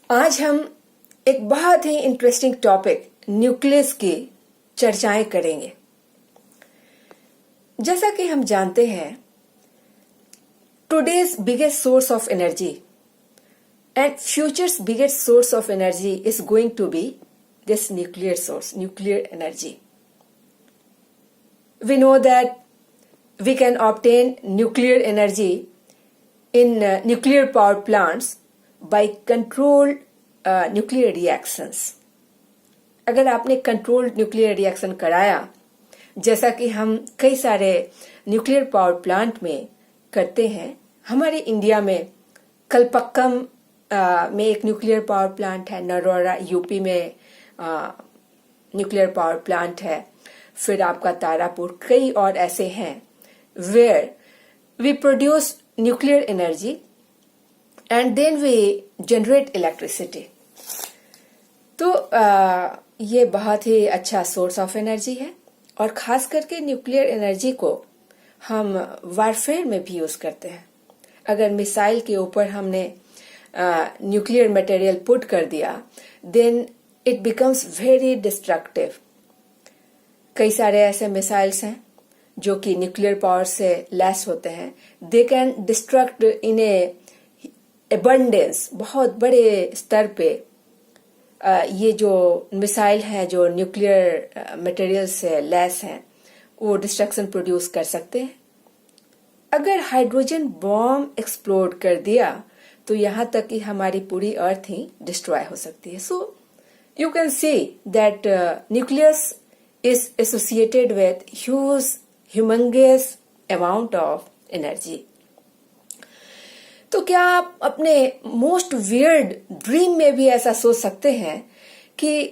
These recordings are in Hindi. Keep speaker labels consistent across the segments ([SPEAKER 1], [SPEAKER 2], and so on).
[SPEAKER 1] आज हम एक बहुत ही इंटरेस्टिंग टॉपिक न्यूक्लियस की चर्चाएं करेंगे। जैसा कि हम जानते हैं, today's biggest source of energy and future's biggest source of energy is going to be this nuclear source, nuclear energy. We know that we can obtain nuclear energy in nuclear power plants by controlled nuclear reactions. अगर आपने कंट्रोल्ड न्यूक्लियर रिएक्शन कराया, जैसा कि हम कई सारे न्यूक्लियर पावर प्लांट में करते हैं, हमारे इंडिया में कलपक्कम में एक न्यूक्लियर पावर प्लांट है, नरोरा यूपी में न्यूक्लियर पावर प्लांट है, फिर आपका तारापुर, कई और ऐसे हैं where we produce nuclear energy and then we generate electricity. तो ये बहुत ही अच्छा सोर्स ऑफ एनर्जी है और खास करके न्यूक्लियर एनर्जी को हम वारफेयर में भी यूज करते हैं. अगर मिसाइल के ऊपर हमने न्यूक्लियर मटेरियल पुट कर दिया, then it becomes very destructive. कई सारे ऐसे मिसाइल्स हैं जो कि न्यूक्लियर पावर से लैस होते हैं. They can destruct in a abundance, बहुत बड़े स्तर पे. ये जो मिसाइल हैं जो न्यूक्लियर मटेरियल से लैस हैं, वो डिस्ट्रक्शन प्रोड्यूस कर सकते हैं. अगर हाइड्रोजन बॉम्ब एक्सप्लोड कर दिया तो यहाँ तक कि हमारी पूरी अर्थ ही डिस्ट्रॉय हो सकती है. So you can see that nucleus is associated with humongous amount of energy. तो क्या आप अपने मोस्ट वियर्ड ड्रीम में भी ऐसा सोच सकते हैं कि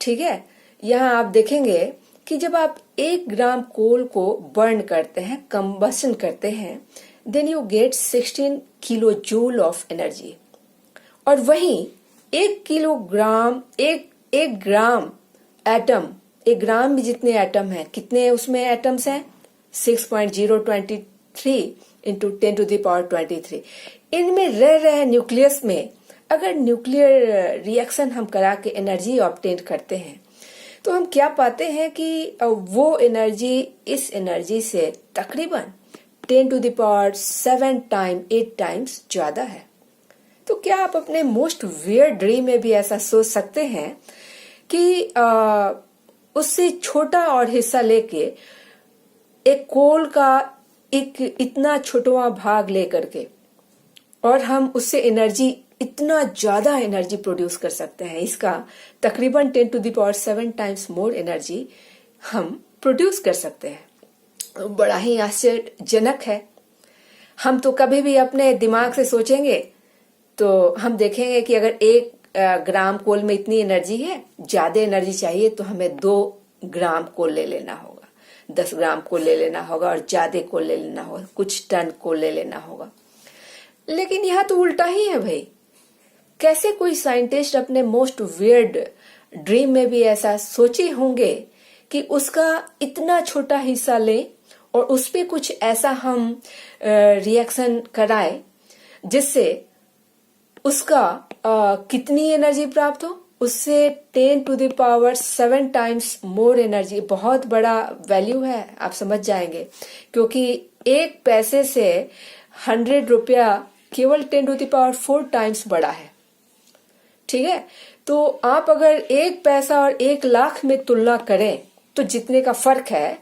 [SPEAKER 1] ठीक है, यहाँ आप देखेंगे कि जब आप 1 ग्राम कोल को बर्न करते हैं, कंबशन करते हैं, then you get 16 kilo joule of energy. और वहीं 1 किलोग्राम, एक ग्राम एटम, 1 ग्राम में जितने एटम हैं, कितने उसमें एटम्स हैं? 6.023 इंटू 10 टू द पावर 23. इनमें रह रहे न्यूक्लियस में अगर न्यूक्लियर रिएक्शन हम करा के एनर्जी ऑब्टेन करते हैं, तो हम क्या पाते हैं कि वो एनर्जी इस एनर्जी से तकरीबन 10 टू द पावर 8 टाइम्स ज्यादा है. तो क्या आप अपने मोस्ट वियर्ड ड्रीम में भी ऐसा सोच सकते हैं कि उससे छोटा और हिस्सा लेके एक कोल का एक इतना छोटा भाग लेकर के और हम उससे एनर्जी, इतना ज्यादा एनर्जी प्रोड्यूस कर सकते हैं. इसका तकरीबन 10 to the power 7 times more energy हम प्रोड्यूस कर सकते हैं. बड़ा ही आश्चर्यजनक है. हम तो कभी भी अपने दिमाग से सोचेंगे तो हम देखेंगे कि अगर 1 ग्राम कोल में इतनी एनर्जी है, ज्यादा एनर्जी चाहिए तो हमें 2 ग्राम कोल ले लेना होगा, 10 ग्राम कोल ले लेना होगा और ज्यादा कोल ले लेना होगा, कुछ टन कोल ले लेना होगा. लेकिन यहाँ तो उल्टा ही है भाई. कैसे कोई साइंटिस्ट अपने मोस्ट वियर्ड ड्रीम में भी ऐसा सोचे होंगे कि उसका इतना छोटा हिस्सा ले और उस पे कुछ ऐसा हम रिएक्शन कराए जिससे उसका कितनी एनर्जी प्राप्त हो, उससे 10 to the power 7 times more energy. बहुत बड़ा वैल्यू है, आप समझ जाएंगे, क्योंकि 1 पैसे से 100 रुपया केवल 10 टू द पावर 4 टाइम्स बड़ा है. ठीक है, तो आप अगर 1 पैसा और 1 लाख में तुलना करें तो जितने का फर्क है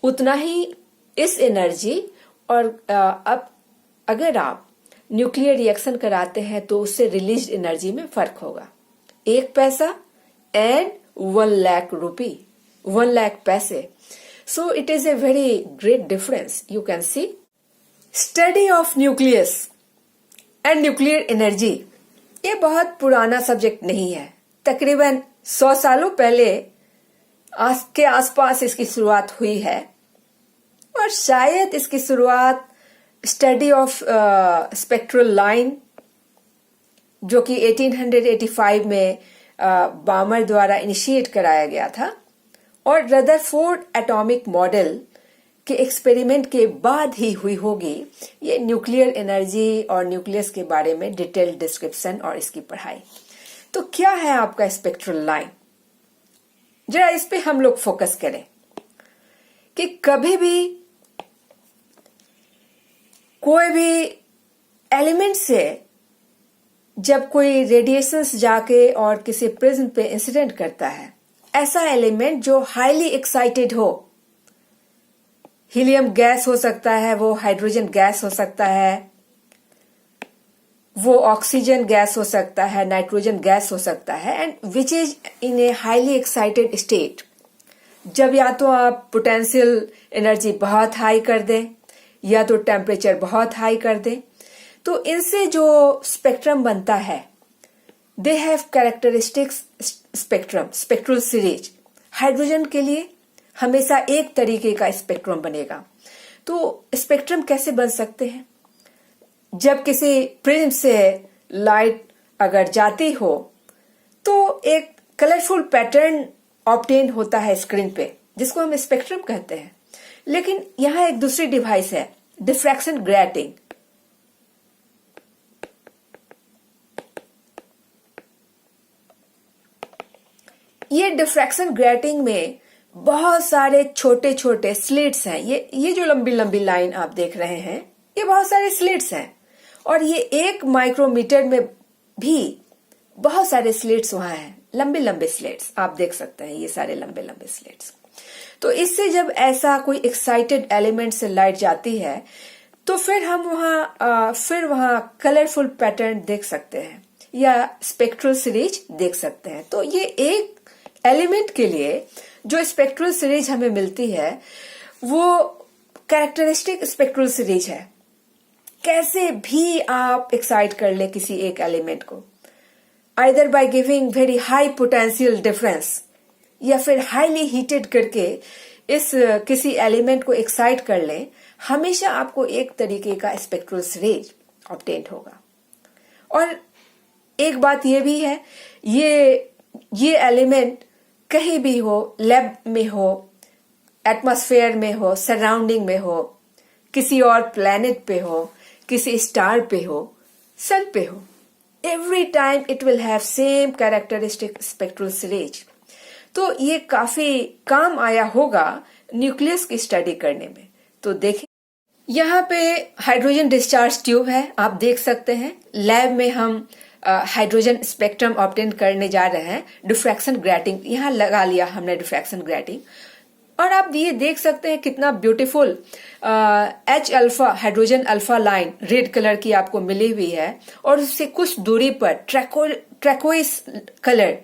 [SPEAKER 1] उतना ही इस एनर्जी. और अब अगर आप न्यूक्लियर रिएक्शन कराते हैं तो उससे रिलीज एनर्जी में फर्क होगा. 1 पैसा एंड 1 लाख रुपी, 1 लाख पैसे. So it is a very great difference. You can see study of nucleus and nuclear energy. ये बहुत पुराना सब्जेक्ट नहीं है. तकरीबन 100 सालों पहले के आसपास इसकी शुरुआत हुई है और शायद इसकी शुरुआत स्टडी ऑफ स्पेक्ट्रल लाइन, जो कि 1885 में बामर द्वारा इनिशिएट कराया गया था, और रदरफोर्ड एटॉमिक मॉडल के एक्सपेरिमेंट के बाद ही हुई होगी ये न्यूक्लियर एनर्जी और न्यूक्लियस के बारे में डिटेल डिस्क्रिप्शन और इसकी पढ़ाई। तो क्या है आपका स्पेक्ट्रल लाइन, जरा इस पे हम लोग फोकस करें कि कभी भी कोई भी एलिमेंट से जब कोई रेडिएशंस जाके और किसी प्रिज्म पे इंसिडेंट करता है, ऐसा एलिमेंट जो हाईली एक्साइटेड हो, हीलियम गैस हो सकता है, वो हाइड्रोजन गैस हो सकता है, वो ऑक्सीजन गैस हो सकता है, नाइट्रोजन गैस हो सकता है, and which is in a highly excited state. जब या तो आप पोटेंशियल एनर्जी बहुत हाई कर दें या तो टेम्परेचर बहुत हाई कर दें, तो इनसे जो स्पेक्ट्रम बनता है, they have characteristics spectrum, spectral series. Hydrogen के लिए हमेशा एक तरीके का स्पेक्ट्रम बनेगा। तो स्पेक्ट्रम कैसे बन सकते हैं? जब किसी प्रिज्म से लाइट अगर जाती हो तो एक कलरफुल पैटर्न ऑब्टेन होता है स्क्रीन पे, जिसको हम स्पेक्ट्रम कहते हैं। लेकिन यहां एक दूसरी डिवाइस है, डिफ्रैक्शन ग्रेटिंग। ये डिफ्रैक्शन ग्रेटिंग में बहुत सारे छोटे छोटे स्लिट्स हैं। ये जो लंबी लंबी लाइन आप देख रहे हैं, ये बहुत सारे स्लिट्स हैं, और ये 1 माइक्रोमीटर में भी बहुत सारे स्लिट्स वहां हैं, लंबे लंबे स्लिट्स आप देख सकते हैं, ये सारे लंबे लंबे स्लिट्स। तो इससे जब ऐसा कोई एक्साइटेड एलिमेंट से लाइट जाती है तो फिर हम वहां कलरफुल पैटर्न देख सकते हैं या स्पेक्ट्रल सीरीज देख सकते हैं। तो ये एक एलिमेंट के लिए जो स्पेक्ट्रल सीरीज हमें मिलती है वो कैरेक्टरिस्टिक स्पेक्ट्रल सीरीज है। कैसे भी आप एक्साइट कर ले किसी एक एलिमेंट को, either by giving very high potential difference या फिर हाईली हीटेड करके इस किसी एलिमेंट को एक्साइट कर ले, हमेशा आपको एक तरीके का स्पेक्ट्रल सीरीज ऑब्टेन होगा। और एक बात ये भी है, ये एलिमेंट कहीं भी हो, लैब में हो, एटमॉस्फेयर में हो, सराउंडिंग में हो, किसी और प्लेनेट पे हो, किसी स्टार पे हो, सन पे हो, every time it will have same characteristic spectral series. तो ये काफी काम आया होगा न्यूक्लियस की स्टडी करने में। तो देखें, यहाँ पे हाइड्रोजन डिस्चार्ज ट्यूब है, आप देख सकते हैं। लैब में हम हाइड्रोजन स्पेक्ट्रम ऑब्टेन करने जा रहे हैं। डिफ्रैक्शन ग्रेटिंग यहाँ लगा लिया हमने, डिफ्रैक्शन ग्रेटिंग। और आप ये देख सकते हैं कितना beautiful H alpha, hydrogen alpha line red colour की आपको मिली हुई है, और उससे कुछ दूरी पर ट्रैकोइस कलर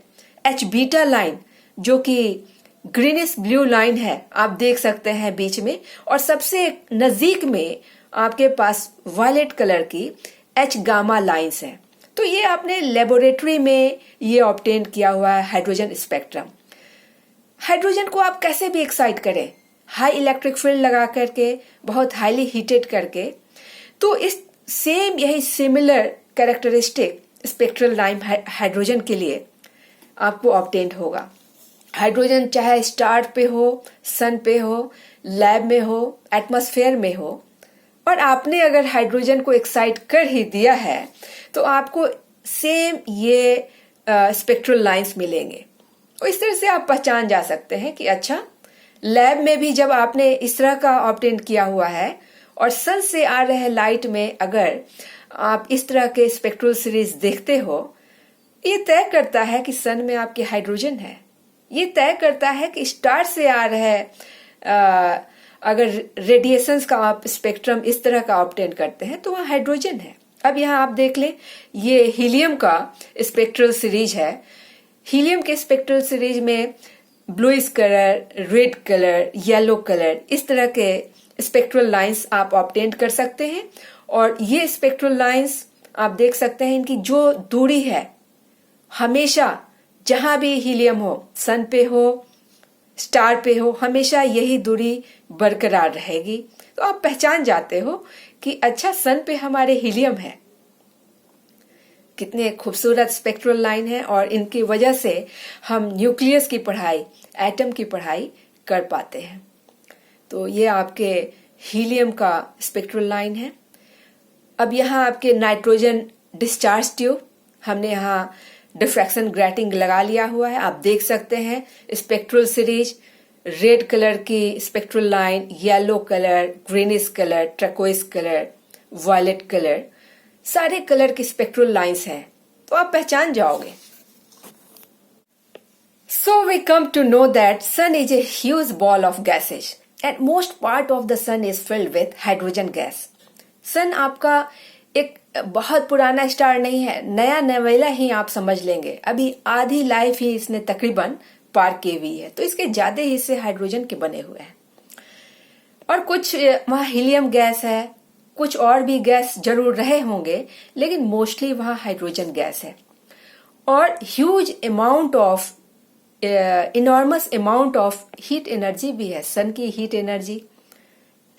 [SPEAKER 1] H बीटा लाइन जो कि ग्रीनिश ब्लू लाइन है, आप देख सकते हैं बीच में। और सबसे नजदीक में आपके पास वायलेट कलर की H गामा लाइन्स है। तो ये आपने लेबोरेटरी में ये ऑब्टेन किया हुआ है हाइड्रोजन स्पेक्ट्रम। हाइड्रोजन को आप कैसे भी एक्साइट करें, हाई इलेक्ट्रिक फील्ड लगा करके, बहुत हाईली हीटेड करके, तो इस सेम यही similar characteristic spectral line hydrogen के लिए आपको ऑब्टेन होगा। हाइड्रोजन चाहे स्टार पे हो, सन पे हो, लैब में हो, एटमॉस्फेयर में हो, और आपने अगर हाइड्रोजन को एक्साइट कर ही दिया है तो आपको सेम ये स्पेक्ट्रल लाइंस मिलेंगे। और इस तरह से आप पहचान जा सकते हैं कि अच्छा, लैब में भी जब आपने इस तरह का ऑब्टेन किया हुआ है और सन से आ रहे लाइट में अगर आप इस तरह के स्पेक्ट्रल सीरीज देखते हो, ये तय करता है कि सन में आपकी हाइड्रोजन है। ये तय करता है कि स्टार से आ रहे अगर रेडिएशंस का आप स्पेक्ट्रम इस तरह का ऑब्टेन करते हैं तो वहाँ हाइड्रोजन है। अब यहाँ आप देख लें, ये हीलियम का स्पेक्ट्रल सीरीज है। हीलियम के स्पेक्ट्रल सीरीज में bluish colour, red colour, yellow colour, इस तरह के स्पेक्ट्रल लाइंस आप ऑब्टेन कर सकते हैं। और ये स्पेक्ट्रल लाइंस आप देख सकते हैं, इनकी जो दूरी है, हमेशा जहां भी हीलियम हो, सन पे हो, स्टार पे हो, हमेशा यही दूरी बरकरार रहेगी। तो आप पहचान जाते हो कि अच्छा, सन पे हमारे हीलियम है। कितने खूबसूरत स्पेक्ट्रल लाइन है, और इनकी वजह से हम न्यूक्लियस की पढ़ाई, एटम की पढ़ाई कर पाते हैं। तो ये आपके हीलियम का स्पेक्ट्रल लाइन है। अब यहाँ आपके नाइट्रोजन डिस्चार्ज ट्यूब, हमने यहाँ डिफ्रैक्शन ग्रेटिंग लगा लिया हुआ है। आप देख सकते हैं स्पेक्ट्रल सीरीज, रेड कलर की spectral line, yellow colour, greenish colour, turquoise colour, violet colour, सारे कलर की स्पेक्ट्रल लाइंस हैं, तो आप पहचान जाओगे। So we come to know that sun is a huge ball of gases and most part of the sun is filled with hydrogen gas. सन आपका एक बहुत पुराना स्टार नहीं है, नया नवेला ही आप समझ लेंगे। अभी आधी लाइफ ही इसने तकरीबन पार की हुई है, तो इसके ज्यादा हिस्से हाइड्रोजन के बने हुए हैं और कुछ वहाँ हीलियम गैस है, कुछ और भी गैस जरूर रहे होंगे, लेकिन मोस्टली वहाँ हाइड्रोजन गैस है। और huge amount of enormous amount of heat energy भी है। सन की heat energy,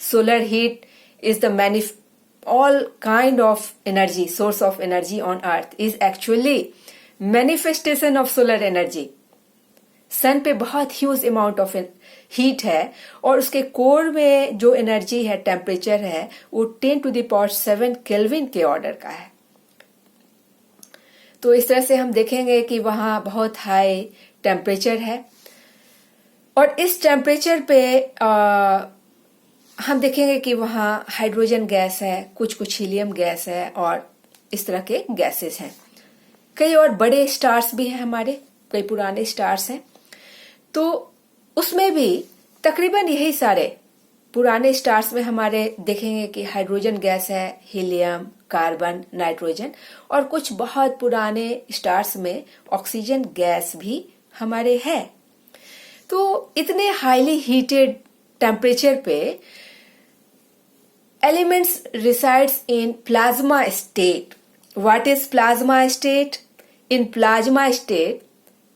[SPEAKER 1] solar heat is the all kind of energy, source of energy on earth is actually manifestation of solar energy. सन पे बहुत ह्यूज अमाउंट ऑफ हीट है और उसके कोर में जो एनर्जी है, टेम्परेचर है, वो 10⁷ केल्विन के ऑर्डर का है। तो इस तरह से हम देखेंगे कि वहाँ बहुत हाई टेम्परेचर है और इस टेम्परेचर पे हम देखेंगे कि वहाँ हाइड्रोजन गैस है, कुछ हीलियम गैस है और इस तरह के गैसेस हैं। कई और बड़े स्टार्स भी हैं हमारे, कई पुराने स्टार्स हैं, तो उसमें भी तकरीबन यही सारे पुराने स्टार्स में हमारे देखेंगे कि हाइड्रोजन गैस है, हीलियम, कार्बन, नाइट्रोजन, और कुछ बहुत पुराने स्टार्स में ऑक्सीजन गैस भी हमारे है। तो इतने हाईली हीटेड टेम्परेचर पे elements resides in plasma state. What is plasma state? In plasma state,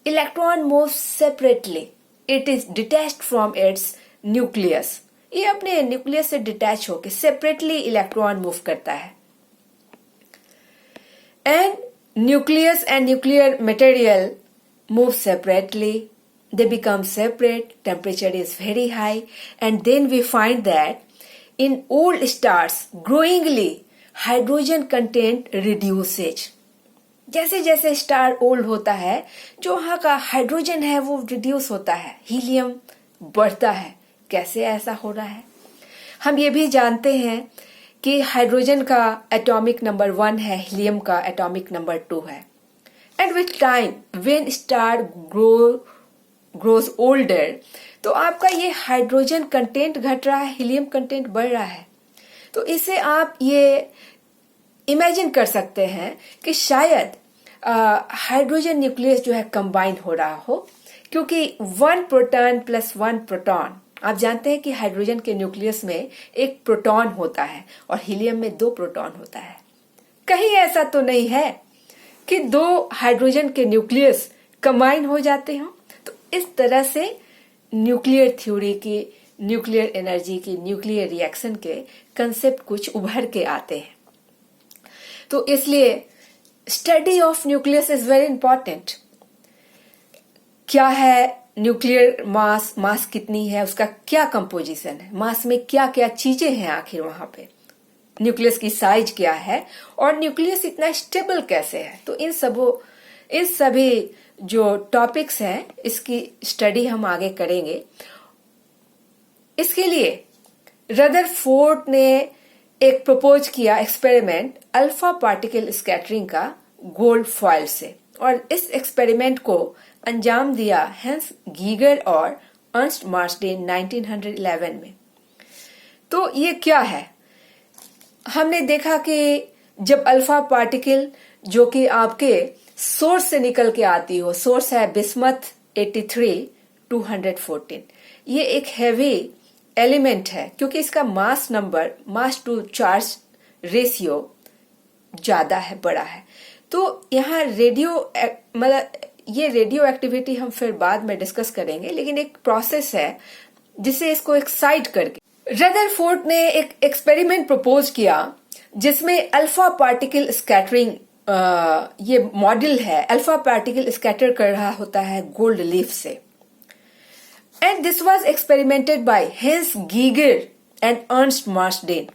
[SPEAKER 1] electron moves separately. It is detached from its nucleus. ये अपने न्यूक्लियस से डिटैच होकर सेपरेटली इलेक्ट्रॉन मूव करता है। And nucleus and nuclear material move separately. They become separate. Temperature is very high, and then we find that in old stars growingly hydrogen content reduces. जैसे जैसे स्टार ओल्ड होता है, जो वहाँ का हाइड्रोजन है वो रिड्यूस होता है, हीलियम बढ़ता है। कैसे ऐसा हो रहा है? हम ये भी जानते हैं कि हाइड्रोजन का एटॉमिक नंबर 1 है, हीलियम का एटॉमिक नंबर 2 है। And with time when star grows older, तो आपका ये हाइड्रोजन कंटेंट घट रहा है, हीलियम कंटेंट बढ़ रहा है। तो इससे आप ये इमेजिन कर सकते हैं कि शायद हाइड्रोजन न्यूक्लियस जो है कंबाइन हो रहा हो, क्योंकि 1 प्रोटॉन प्लस 1 प्रोटॉन, आप जानते हैं कि हाइड्रोजन के न्यूक्लियस में एक प्रोटॉन होता है और हीलियम में 2 प्रोटॉन होता है। कहीं ऐसा तो नहीं है कि 2 हाइड्रोजन के न्यूक्लियस कंबाइन हो जाते हों। तो इस तरह से न्यूक्लियर थ्योरी की, न्यूक्लियर एनर्जी की, न्यूक्लियर रिएक्शन के कंसेप्ट कुछ उभर के आते हैं। तो इसलिए study of nucleus is very important. क्या है न्यूक्लियर मास, मास कितनी है, उसका क्या कंपोजिशन है, मास में क्या क्या चीजें हैं आखिर वहां पे, न्यूक्लियस की साइज क्या है और न्यूक्लियस इतना स्टेबल कैसे है। तो इन सभी जो टॉपिक्स हैं इसकी स्टडी हम आगे करेंगे। इसके लिए रदरफोर्ड ने एक प्रपोज किया एक्सपेरिमेंट अल्फा पार्टिकल स्कैटरिंग का गोल्ड फॉइल से, और इस एक्सपेरिमेंट को अंजाम दिया हेंस गीगर और अर्नस्ट मार्सडेन 1911 में। तो ये क्या है? हमने देखा कि जब अल्फा पार्टिकल जो कि आपके सोर्स से निकल के आती हो, सोर्स है बिस्मथ 83-214, ये एक हैवी एलिमेंट है क्योंकि इसका मास टू चार्ज रेशियो ज्यादा है, बड़ा है। तो यहाँ ये रेडियो एक्टिविटी हम फिर बाद में डिस्कस करेंगे, लेकिन एक प्रोसेस है जिसे इसको एक्साइट करके रदरफोर्ड ने एक एक्सपेरिमेंट प्रपोज किया जिसमें अल्फा पार्टिकल स्कैटरिंग, ये मॉडल है, अल्फा पार्टिकल स्कैटर कर रहा होता है गोल्ड लीफ से। and this was experimented by Hans Geiger and Ernst Marsden.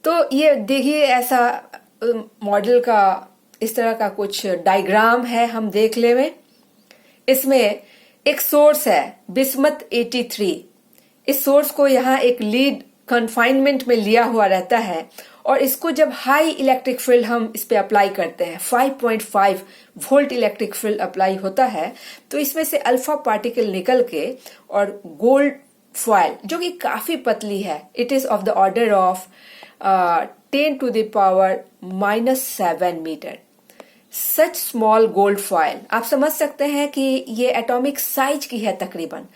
[SPEAKER 1] तो ये देखिए ऐसा मॉडल का इस तरह का कुछ डायग्राम है, हम देख लेवे। इसमें एक सोर्स है बिस्मथ 83। इस सोर्स को यहाँ एक लीड कन्फाइनमेंट में लिया हुआ रहता है और इसको जब हाई इलेक्ट्रिक फील्ड हम इस पे अप्लाई करते हैं, 5.5 वोल्ट इलेक्ट्रिक फील्ड अप्लाई होता है, तो इसमें से अल्फा पार्टिकल निकल के और गोल्ड फॉयल जो कि काफी पतली है, it is of the order of 10 to the power -7 metre, such small gold foil. आप समझ सकते हैं कि ये एटॉमिक साइज की है तकरीबन।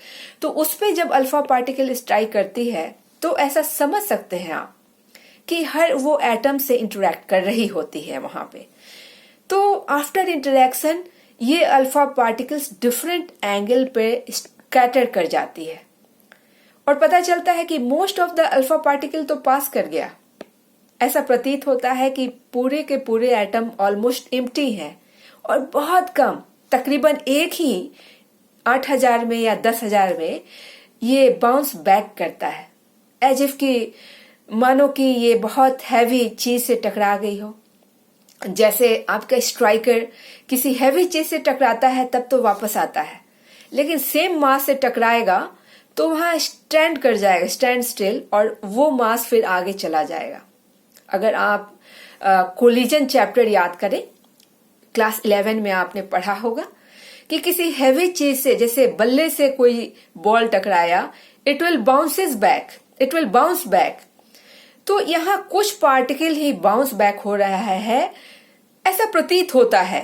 [SPEAKER 1] तो उस पे जब अल्फा पार्टिकल स्ट्राइक करती है तो ऐसा समझ सकते हैं आप कि हर वो एटम से इंटरेक्ट कर रही होती है वहां पे। तो आफ्टर इंटरेक्शन ये अल्फा पार्टिकल्स डिफरेंट एंगल पे स्कैटर कर जाती है और पता चलता है कि most of the alpha particle तो पास कर गया। ऐसा प्रतीत होता है कि पूरे के पूरे एटम ऑलमोस्ट एम्प्टी हैं और बहुत कम, तकरीबन एक ही 8000 में या 10,000 में ये बाउंस बैक करता है, एज इफ कि मानो कि ये बहुत हैवी चीज से टकरा गई हो। जैसे आपका स्ट्राइकर किसी हैवी चीज से टकराता है तब तो वापस आता है, लेकिन सेम मास से टकराएगा तो वहां स्टैंड कर जाएगा, स्टैंड स्टिल, और वो मास फिर आगे चला जाएगा। अगर आप कोलिजन चैप्टर याद करें, क्लास 11 में आपने पढ़ा होगा कि किसी हैवी चीज से, जैसे बल्ले से कोई बॉल टकराया, इट विल बाउंस बैक। तो यहाँ कुछ पार्टिकल ही बाउंस बैक हो रहा है। ऐसा प्रतीत होता है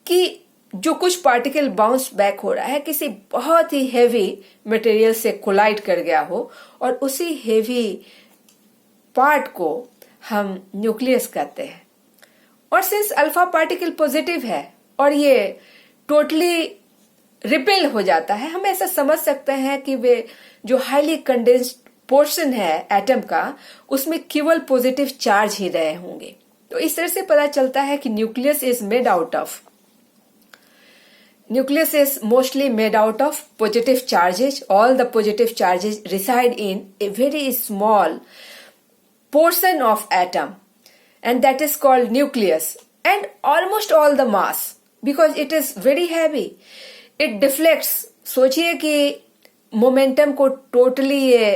[SPEAKER 1] कि जो कुछ पार्टिकल बाउंस बैक हो रहा है किसी बहुत ही हेवी मटेरियल से कोलाइड कर गया हो और उसी हेवी पार्ट को हम न्यूक्लियस कहते हैं। और सिंस अल्फा पार्टिकल पॉजिटिव है और ये टोटली रिपेल हो जाता है, हम ऐसा समझ सकते हैं कि वे जो हाईली कंडेंस्ड पोर्शन है एटम का, उसमें केवल पॉजिटिव चार्ज ही रहे होंगे। तो इस तरह से पता चलता है कि nucleus is mostly made out of positive charges. All the positive charges reside in a very small portion of atom, and that is called nucleus, and almost all the mass, because it is very heavy, it deflects। सोचिए कि मोमेंटम को टोटली ये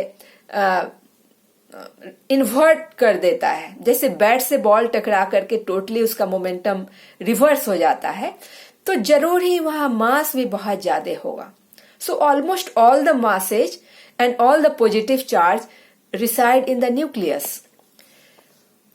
[SPEAKER 1] इन्वर्ट कर देता है, जैसे बैट से बॉल टकरा करके टोटली उसका मोमेंटम रिवर्स हो जाता है, तो जरूर ही वहां मास भी बहुत ज्यादा होगा। So almost all the masses and all the positive charge reside in the nucleus.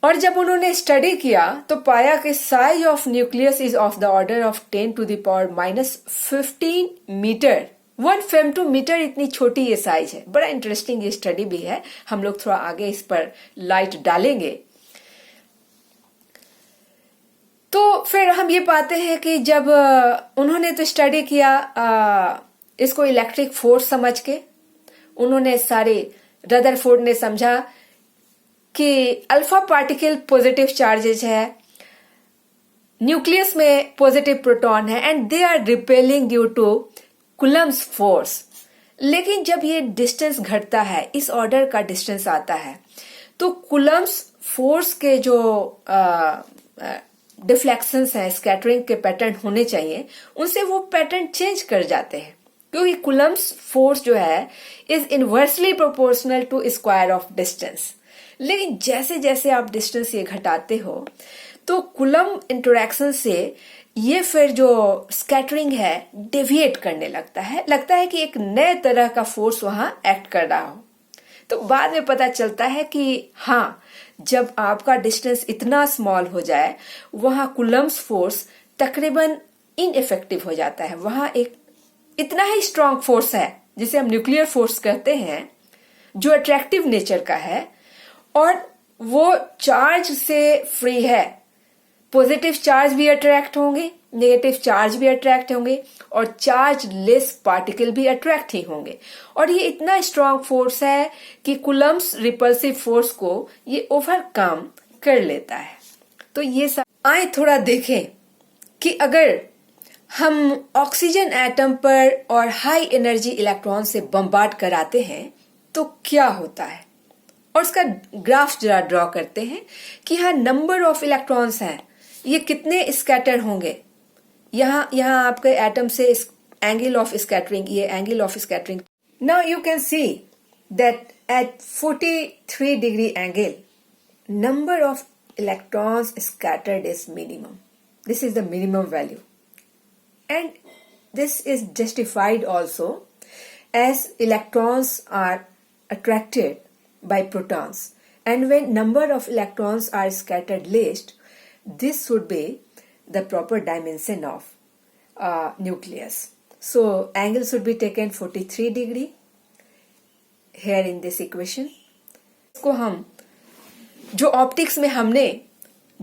[SPEAKER 1] और जब उन्होंने स्टडी किया तो पाया कि size of nucleus is of the order of 10 to the power -15 metre, 1 femtometer, इतनी छोटी ये साइज है। बड़ा इंटरेस्टिंग ये स्टडी भी है, हम लोग थोड़ा आगे इस पर लाइट डालेंगे। तो फिर हम ये पाते हैं कि जब उन्होंने तो स्टडी किया इसको इलेक्ट्रिक फोर्स समझ के, उन्होंने सारे रदरफोर्ड ने समझा कि अल्फा पार्टिकल पॉजिटिव चार्जेस है, न्यूक्लियस में पॉजिटिव प्रोटॉन है, and they are repelling due to Coulomb's force. लेकिन जब ये डिस्टेंस घटता है, इस ऑर्डर का डिस्टेंस आता है, तो कुलम्स फोर्स के जो डिफ्लेक्शंस हैं, स्कैटरिंग के पैटर्न होने चाहिए, उनसे वो पैटर्न चेंज कर जाते हैं, क्योंकि कुलम्स फोर्स जो है is inversely proportional to square of distance. लेकिन जैसे जैसे आप डिस्टेंस ये घटाते हो तो कुलम इंटरेक्शन से ये फिर जो स्कैटरिंग है डेविएट करने लगता है कि एक नए तरह का फोर्स वहां एक्ट कर रहा हो। तो बाद में पता चलता है कि हाँ, जब आपका डिस्टेंस इतना स्मॉल हो जाए वहां कुलम्स फोर्स तकरीबन इनइफेक्टिव हो जाता है। वहां एक इतना ही स्ट्रांग फोर्स है जिसे हम न्यूक्लियर फोर्स कहते हैं, जो अट्रैक्टिव नेचर का है और वो चार्ज से फ्री है। पॉजिटिव चार्ज भी अट्रैक्ट होंगे, नेगेटिव चार्ज भी अट्रैक्ट होंगे और चार्ज लेस पार्टिकल भी अट्रैक्ट ही होंगे। और ये इतना स्ट्रांग फोर्स है कि कुलम्स रिपल्सिव फोर्स को ये ओवरकम कर लेता है। तो ये सब आए थोड़ा देखें कि अगर हम ऑक्सीजन एटम पर और हाई एनर्जी इलेक्ट्रॉन से बम्बार्ड कराते हैं तो क्या होता है, और उसका ग्राफ जरा ड्रॉ करते हैं कि यहाँ नंबर ऑफ इलेक्ट्रॉन्स हैं, ये कितने स्कैटर होंगे। यहाँ आपके एटम से एंगल ऑफ स्कैटरिंग, ये angle of scattering. Now you can see that at 43 degree angle number of electrons scattered is minimum. This is the minimum value, and this is justified also as electrons are attracted by protons, and when number of electrons are scattered least, this should be the proper dimension of nucleus. So angle should be taken 43 degree here in this equation. इसको हम जो ऑप्टिक्स में हमने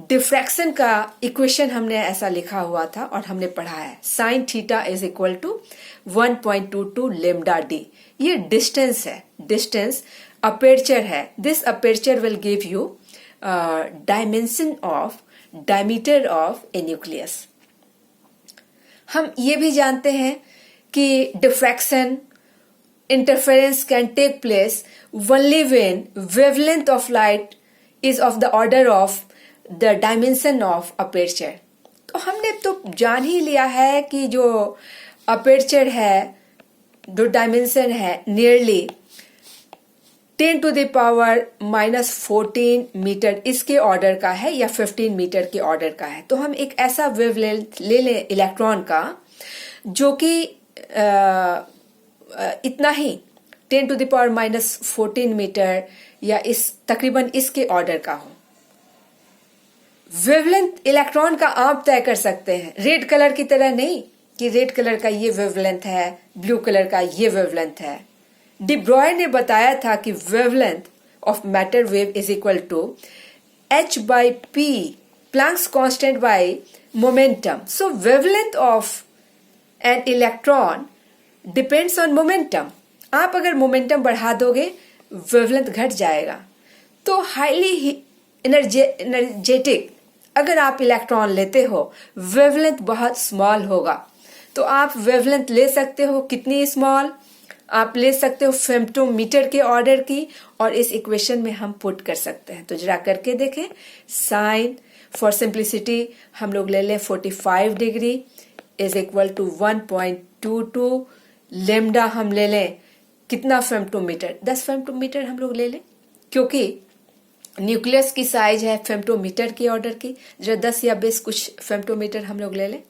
[SPEAKER 1] डिफ्रैक्शन का इक्वेशन हमने ऐसा लिखा हुआ था और हमने पढ़ा है, sine theta is equal to 1.22 lambda D. ये डिस्टेंस है, डिस्टेंस अपेर्चर है। This aperture will give you dimension of diameter of a nucleus. हम ये भी जानते हैं कि diffraction interference can take place only when wavelength of light is of the order of the dimension of aperture. तो हमने तो जान ही लिया है कि जो aperture है, जो dimension है nearly 10 to the power minus 14 metre इसके ऑर्डर का है या 15 मीटर के ऑर्डर का है। तो हम एक ऐसा वेवलेंथ ले लें इलेक्ट्रॉन का जो कि इतना ही 10 to the power minus 14 metre या इस तकरीबन इसके ऑर्डर का हो। वेवलेंथ इलेक्ट्रॉन का आप तय कर सकते हैं, रेड कलर की तरह नहीं कि रेड कलर का ये वेवलेंथ है, ब्लू कलर का ये वेवलेंथ है। डी ब्रॉय ने बताया था कि wavelength of matter wave is equal to h by p, Planck's constant by momentum. So wavelength of an electron depends on momentum. आप अगर मोमेंटम बढ़ा दोगे वेवलेंथ घट जाएगा। तो हाईली एनर्जेटिक अगर आप इलेक्ट्रॉन लेते हो वेवलेंथ बहुत स्मॉल होगा। तो आप वेवलेंथ ले सकते हो कितनी स्मॉल, आप ले सकते हो फेम्टोमीटर के ऑर्डर की, और इस इक्वेशन में हम पुट कर सकते हैं। तो जरा करके देखें। साइन फॉर सिंप्लिसिटी हम लोग ले लें 45 degree is equal to 1.22 lambda हम ले लें कितना फेम्टोमीटर, 10 फेम्टोमीटर हम लोग ले लें, क्योंकि न्यूक्लियस की साइज है फेम्टोमीटर की ऑर्डर की। जरा 10 या 20 कुछ फेम्टोमीटर हम लोग ले लें,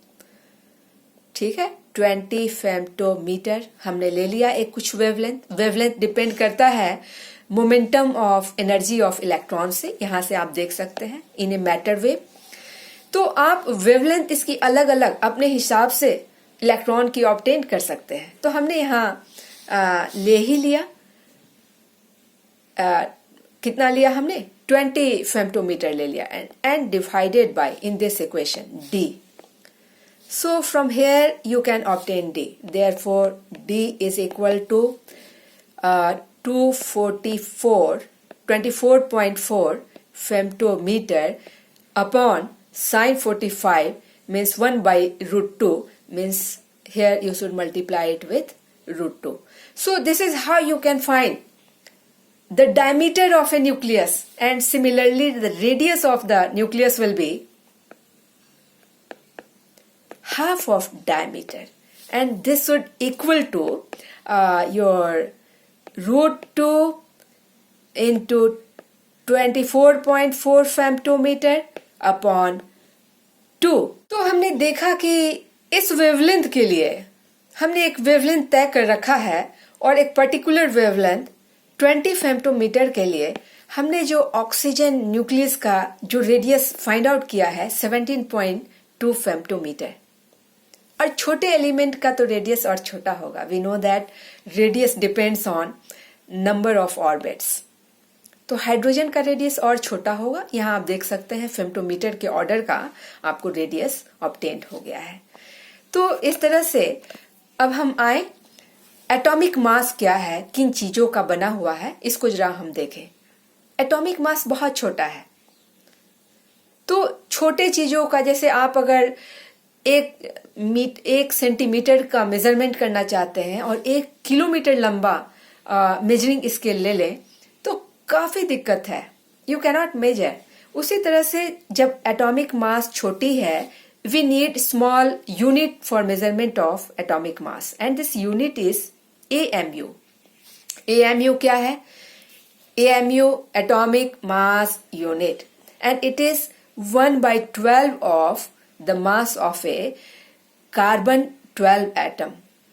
[SPEAKER 1] ठीक है। 20 फेम्टोमीटर हमने ले लिया एक कुछ वेवलेंथ। वेवलेंथ डिपेंड करता है momentum of energy of electron से, यहां से आप देख सकते हैं इन ए मैटर वेव। तो आप वेवलेंथ इसकी अलग अलग अपने हिसाब से इलेक्ट्रॉन की ऑब्टेन कर सकते हैं। तो हमने यहाँ ले ही लिया, कितना लिया हमने 20 फेम्टोमीटर ले लिया and divided by in this equation d. So from here you can obtain d. Therefore d is equal to 24.4 femtometer upon sine 45 means 1 by root 2, means here you should multiply it with root 2. So this is how you can find the diameter of a nucleus, and similarly the radius of the nucleus will be half of diameter, and this should equal to your root 2 into 24.4 femtometer upon 2. तो हमने देखा कि इस वेवलेंथ के लिए हमने एक वेवलेंथ तय कर रखा है, और एक पर्टिकुलर वेवलेंथ 20 फेम्टोमीटर के लिए हमने जो ऑक्सीजन न्यूक्लियस का जो रेडियस फाइंड आउट किया है 17.2 फेम्टोमीटर, और छोटे एलिमेंट का तो रेडियस और छोटा होगा। We know that radius depends on number of orbits. तो हाइड्रोजन का रेडियस और छोटा होगा। यहाँ आप देख सकते हैं फेम्टोमीटर के ऑर्डर का आपको रेडियस ऑब्टेन्ड हो गया है। तो इस तरह से अब हम आए एटॉमिक मास क्या है, किन चीजों का बना हुआ है, इसको जरा हम देखें। एटॉमिक मास बहुत छोटा है। तो छोटे चीजों का, जैसे आप अगर एक सेंटीमीटर का मेजरमेंट करना चाहते हैं और 1 किलोमीटर लंबा मेजरिंग स्केल ले लें तो काफी दिक्कत है, यू कैनॉट मेजर। उसी तरह से जब एटॉमिक मास छोटी है, we need small unit for measurement of atomic mass and this unit is AMU। AMU क्या है? AMU atomic mass unit and it is 1/12 of the mass of a carbon 12 atom.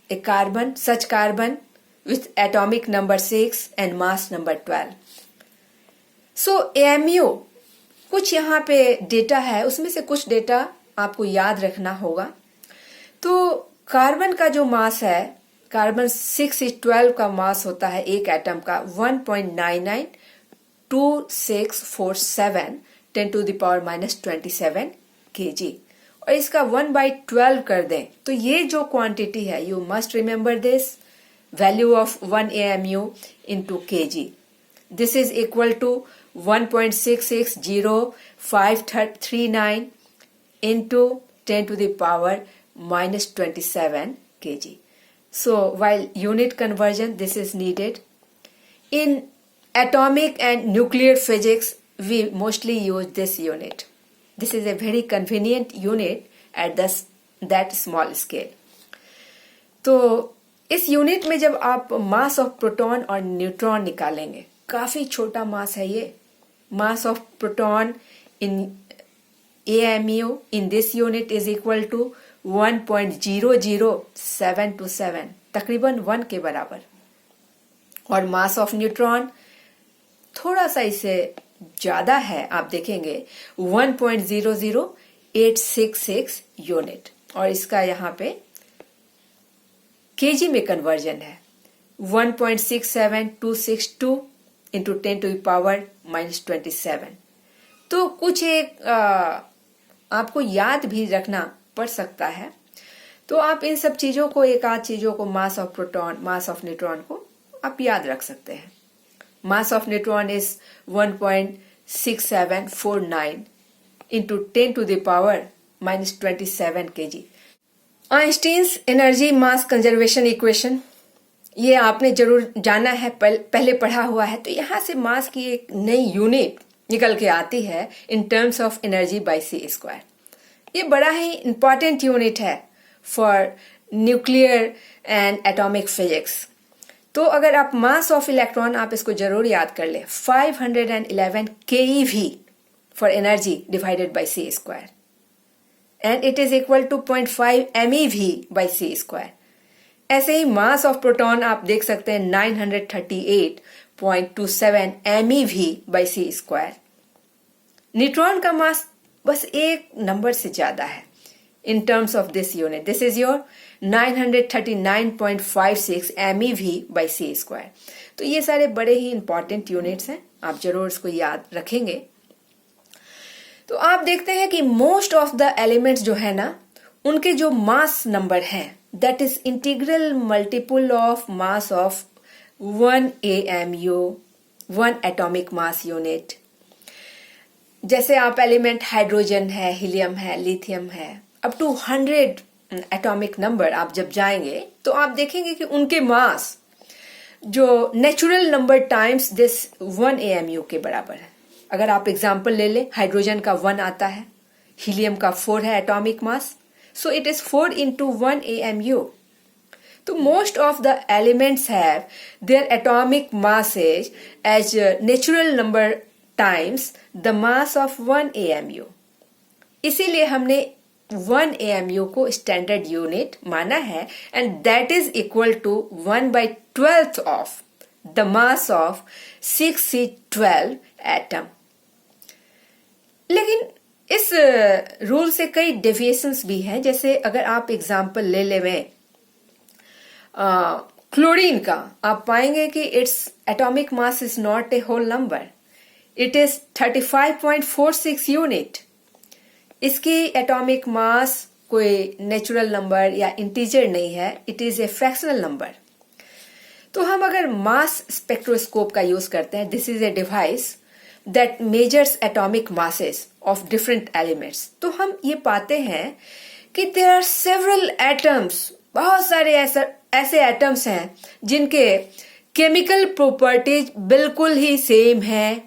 [SPEAKER 1] A carbon, such carbon with atomic number 6 and mass number 12. So AMU कुछ यहाँ पे डेटा है, उसमें से कुछ डेटा आपको याद रखना होगा। तो कार्बन का जो मास है, कार्बन 612 का मास होता है एक एटम का 1.992647 10⁻⁻27 kg, और इसका 1/12 कर दें तो ये जो क्वांटिटी है, you must remember this value of 1 AMU into kg। This is equal to 1.6605339 into 10⁻⁻27 kg। So while unit conversion, this is needed. In atomic and nuclear physics, we mostly use this unit. This is a very convenient unit at that small scale. तो इस यूनिट में जब आप मास ऑफ प्रोटॉन और न्यूट्रॉन निकालेंगे, काफी छोटा मास है ये। मास of proton in AMU in this unit is equal to 1.00727, तकरीबन 1 के बराबर, और मास ऑफ न्यूट्रॉन थोड़ा सा इससे ज्यादा है, आप देखेंगे 1.00866 यूनिट, और इसका यहाँ पे केजी में कन्वर्जन है 1.67262 into 10⁻⁻27। तो कुछ एक आपको याद भी रखना पड़ सकता है। तो आप इन सब चीजों को, एक आध चीजों को, मास of proton, mass of neutron को आप याद रख सकते हैं। Mass of neutron is 1.6749 into 10⁻⁻27 kg। Einstein's energy mass conservation equation, ये आपने जरूर जाना है, पहले पढ़ा हुआ है। तो यहां से मास की एक नई यूनिट निकल के आती है in terms of energy by c²। ये बड़ा ही इंपॉर्टेंट यूनिट है for nuclear and atomic physics. तो अगर आप मास ऑफ इलेक्ट्रॉन, आप इसको जरूर याद कर ले, 511 keV for energy divided by c² and it is equal to 0.5 MeV by c²। ऐसे ही मास ऑफ प्रोटॉन आप देख सकते हैं 938.27 MeV बाय c²। न्यूट्रॉन का मास बस एक नंबर से ज्यादा है in terms of this unit. This is your 939.56 MeV by c²। तो ये सारे बड़े ही इंपॉर्टेंट यूनिट्स हैं, आप जरूर इसको याद रखेंगे। तो आप देखते हैं कि मोस्ट ऑफ द एलिमेंट्स जो है ना, उनके जो मास नंबर हैं, that is integral multiple of mass of 1 AMU, 1 atomic mass unit. जैसे आप एलिमेंट हाइड्रोजन है, हीलियम है, लिथियम है, अप टू 100 एटॉमिक नंबर आप जब जाएंगे तो आप देखेंगे कि उनके मास जो natural number times this 1 AMU के बराबर है। अगर आप एग्जाम्पल ले लें, हाइड्रोजन का 1 आता है, हीलियम का 4 है atomic mass, so it is 4 into 1 AMU। तो most of the elements have their atomic masses as natural number times the mass of 1 AMU। इसीलिए हमने 1 AMU को स्टैंडर्ड यूनिट माना है, and that is equal to 1/12 of the mass of 6C12 atom. लेकिन इस रूल से कई डेविएशंस भी हैं। जैसे अगर आप एग्जाम्पल ले लें क्लोरीन का, आप पाएंगे कि it's atomic mass is not a whole number, it is 35.46 unit. इसकी एटॉमिक मास कोई नेचुरल नंबर या इंटीजर नहीं है, it is a fractional number. तो हम अगर मास स्पेक्ट्रोस्कोप का यूज करते हैं, this is a device that measures atomic masses of different elements, तो हम ये पाते हैं कि देयर आर सेवरल एटम्स, बहुत सारे ऐसे एटम्स हैं जिनके केमिकल प्रॉपर्टीज बिल्कुल ही सेम है,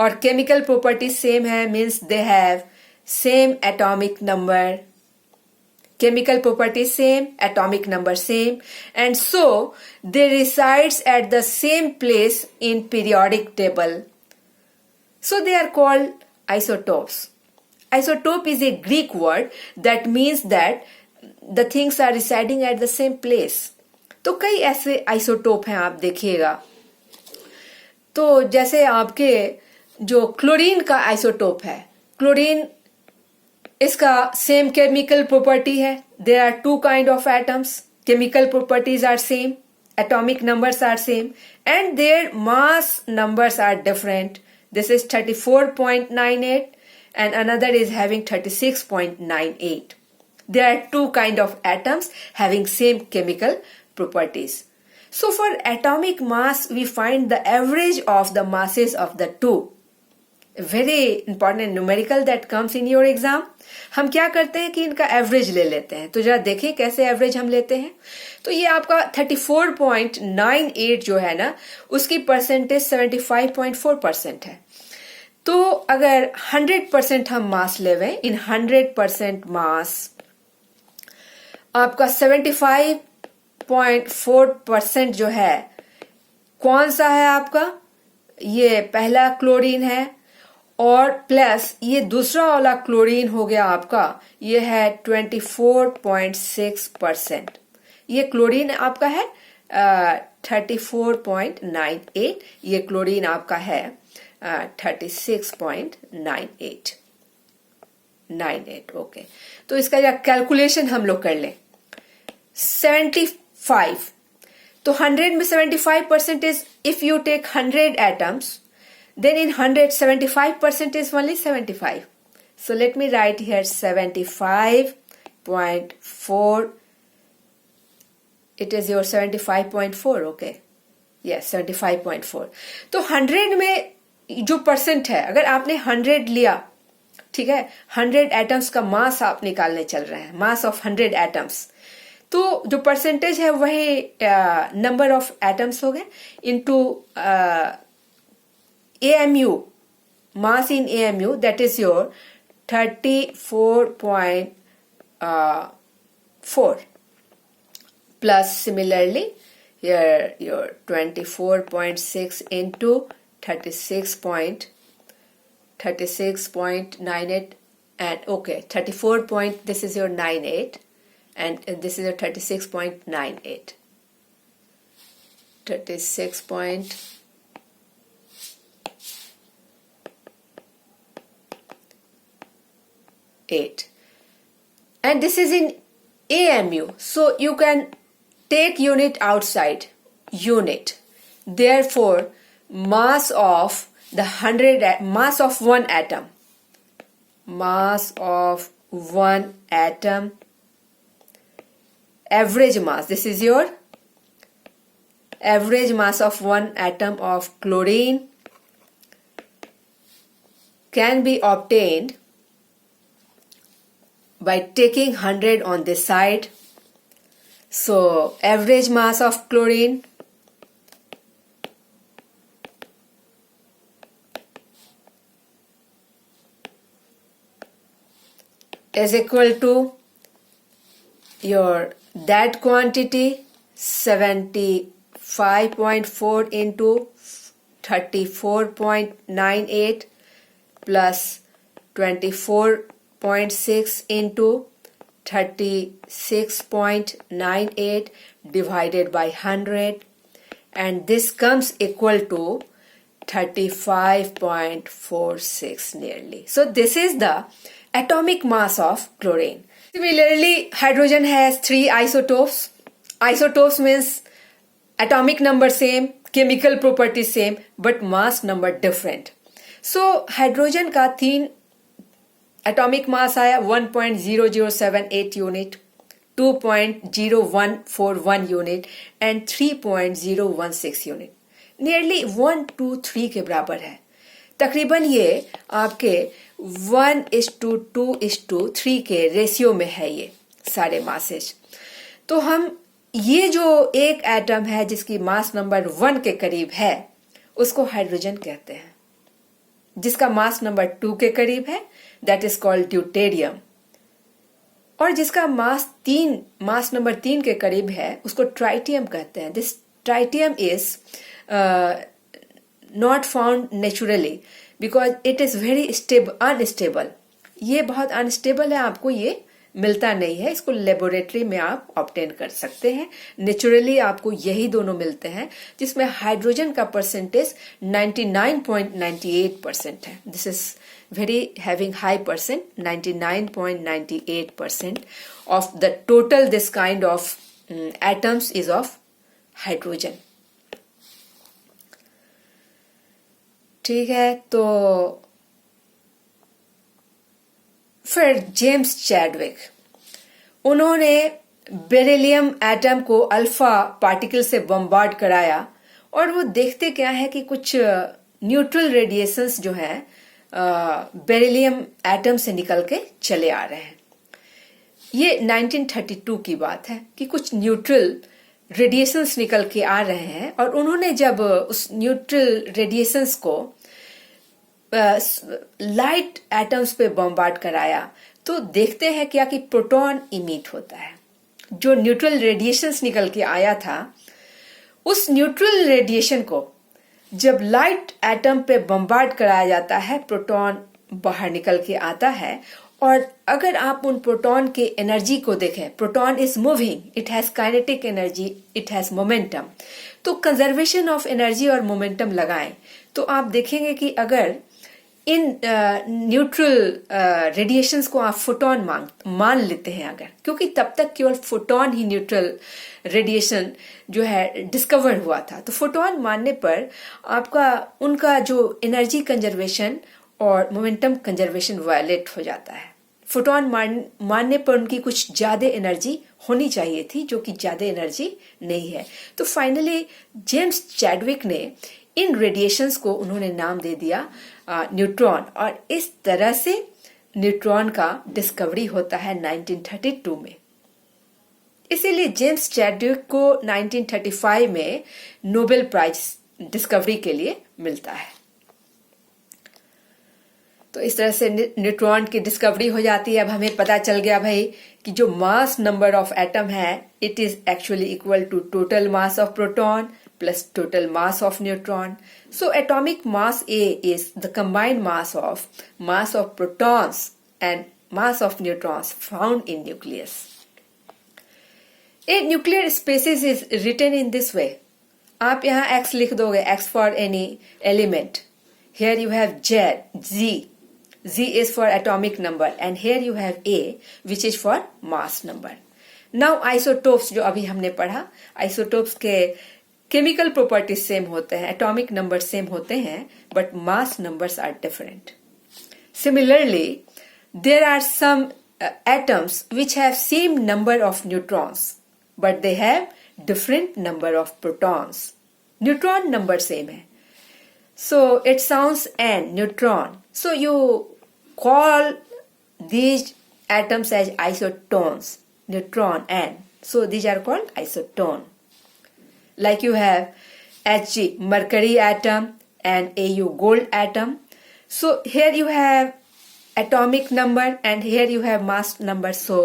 [SPEAKER 1] और केमिकल प्रॉपर्टीज सेम है means they have same atomic number. Chemical properties same, atomic number same, and so they resides at the same place in periodic table. So they are called isotopes. Isotope is a Greek word that means that the things are residing at the same place. तो कई ऐसे आइसोटोप हैं, आप देखिएगा. तो जैसे आपके जो क्लोरीन का आइसोटोप है, क्लोरीन इसका सेम केमिकल प्रॉपर्टी है. There are two kind of atoms, chemical properties are same, atomic numbers are same, and their mass numbers are different. This is 34.98 and another is having 36.98. There are two kind of atoms having same chemical properties. So for atomic mass we find the average of the masses of the two. Very important numerical that comes in your exam. हम क्या करते हैं कि इनका एवरेज ले लेते हैं. तो जरा देखें कैसे एवरेज हम लेते हैं. तो ये आपका 34.98 जो है ना, उसकी परसेंटेज 75.4% है. तो अगर 100% हम मास लेवें, इन 100% मास आपका 75.4% जो है कौन सा है आपका, ये पहला क्लोरीन है, और प्लस ये दूसरा वाला क्लोरीन हो गया आपका, ये है 24.6%. ये क्लोरीन आपका है 34.98, ये क्लोरीन आपका है 36.98. ओके, तो इसका या कैलकुलेशन हम लोग कर लें. 75, तो 100 में 75% is, if you take 100 atoms, then in 100 75% is only 75. So let me write here 75.4. It is your 75.4. okay, yes, 75.4. तो 100 में जो परसेंट है, अगर आपने 100 लिया, ठीक है, 100 एटम्स का मास आप निकालने चल रहे हैं, मास ऑफ 100 एटम्स, तो जो परसेंटेज है वही नंबर ऑफ एटम्स हो गए into AMU, mass in AMU, that is your 34.4 plus similarly here your 24.6 into 36.98 and okay 34 point, this is your 98 and this is your 36.98. 36.8, and this is in AMU, so you can take unit outside unit. Therefore mass of the 100 mass of one atom, mass of one atom, average mass, this is your average mass of one atom of chlorine can be obtained by taking 100 on this side. So average mass of chlorine is equal to your that quantity 75.4 into 34.98 plus 24.6 into 36.98 divided by 100, and this comes equal to 35.46 nearly. So this is the atomic mass of chlorine. Similarly, hydrogen has 3 isotopes. Isotopes means atomic number same, chemical property same, but mass number different. So hydrogen का 3 atomic mass आया 1.0078 unit, 2.0141 unit and 3.016 unit. Nearly 1, 2, 3 के बराबर है. तकरीबन ये आपके 1:2:3 के रेशियो में है ये सारे मासेज। तो हम ये जो एक एटम है जिसकी मास नंबर 1 के करीब है उसको हाइड्रोजन कहते हैं। जिसका मास नंबर 2 के करीब है दैट इज कॉल्ड ड्यूटेरियम। और जिसका मास नंबर 3 के करीब है उसको ट्राइटियम कहते हैं। This tritium is not found naturally because it is very unstable. ये बहुत अनस्टेबल है, आपको ये मिलता नहीं है। इसको लेबोरेटरी में आप ऑब्टेन कर सकते हैं। नेचुरली आपको यही दोनों मिलते हैं जिसमें हाइड्रोजन का परसेंटेज 99.98% है। This is very having high percent, 99.98% of the total this kind of atoms is of hydrogen। ठीक है, तो फिर जेम्स चैडविक, उन्होंने बेरिलियम एटम को अल्फा पार्टिकल से बम्बार्ड कराया और वो देखते क्या है कि कुछ न्यूट्रल रेडिएशंस जो हैं बेरिलियम एटम से निकल के चले आ रहे हैं। ये 1932 की बात है कि कुछ न्यूट्रल रेडिएशंस निकल के आ रहे हैं और उन्होंने जब उस न्यूट्रल रेडिएशंस को लाइट एटम्स पे बम्बार्ड कराया तो देखते हैं क्या कि प्रोटॉन इमिट होता है। जो न्यूट्रल रेडिएशंस निकल के आया था उस न्यूट्रल रेडिएशन को जब लाइट एटम पे बम्बार्ड कराया जाता है प्रोटॉन बाहर निकल के आता है। और अगर आप उन प्रोटॉन के एनर्जी को देखें, proton is moving, it has kinetic energy, it has momentum. तो कंजर्वेशन ऑफ एनर्जी और मोमेंटम लगाएं तो आप देखेंगे कि अगर इन न्यूट्रल रेडिएशंस को आप फोटोन मान लेते हैं अगर, क्योंकि तब तक केवल फोटोन ही न्यूट्रल रेडिएशन जो है डिस्कवर हुआ था, तो फोटोन मानने पर आपका उनका जो एनर्जी कंजर्वेशन और मोमेंटम कंजर्वेशन वायलेट हो जाता है। फोटोन मानने पर उनकी कुछ ज्यादा एनर्जी होनी चाहिए थी जो कि ज्यादा एनर्जी नहीं है। तो फाइनली जेम्स चैडविक ने इन रेडिएशंस को उन्होंने नाम दे दिया न्यूट्रॉन और इस तरह से न्यूट्रॉन का डिस्कवरी होता है 1932 में। इसीलिए जेम्स चैडविक को 1935 में नोबेल प्राइज डिस्कवरी के लिए मिलता है। तो इस तरह से न्यूट्रॉन की डिस्कवरी हो जाती है। अब हमें पता चल गया भाई कि जो मास नंबर ऑफ एटम है it is actually equal to total mass of proton plus total mass of neutron. So atomic mass A is the combined mass of protons and mass of neutrons found in nucleus. A nuclear species is written in this way. आप यहाँ X लिख दोगे, X for any element. Here you have Z. Z is for atomic number and here you have A which is for mass number. Now isotopes जो अभी हमने पढ़ा, isotopes के केमिकल प्रॉपर्टीज सेम होते हैं, एटॉमिक नंबर सेम होते हैं, but mass numbers are different. Similarly there are some atoms which have same number of neutrons but they have different number of protons. Neutron number same है, so it sounds N neutron, so you call these atoms as isotones, neutron N, so these are called isotone. Like you have Hg mercury atom and Au gold atom. So here you have atomic number and here you have mass number. So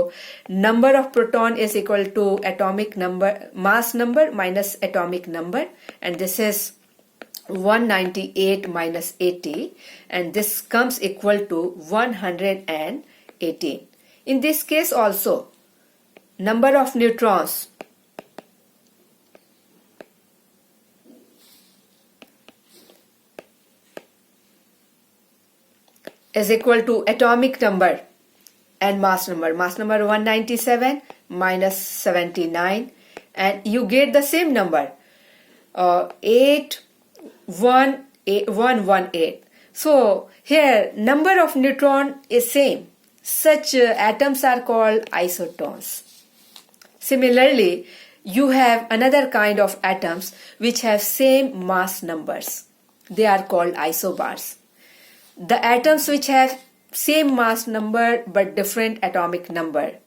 [SPEAKER 1] number of proton is equal to atomic number mass number minus atomic number, and this is 198 minus 80 and this comes equal to 118. In this case also number of neutrons is equal to atomic number and mass number. Mass number 197 minus 79 and you get the same number 81118. So here number of neutron is same. Such atoms are called isotones. Similarly you have another kind of atoms which have same mass numbers. They are called isobars. The atoms which have same mass number but different atomic number.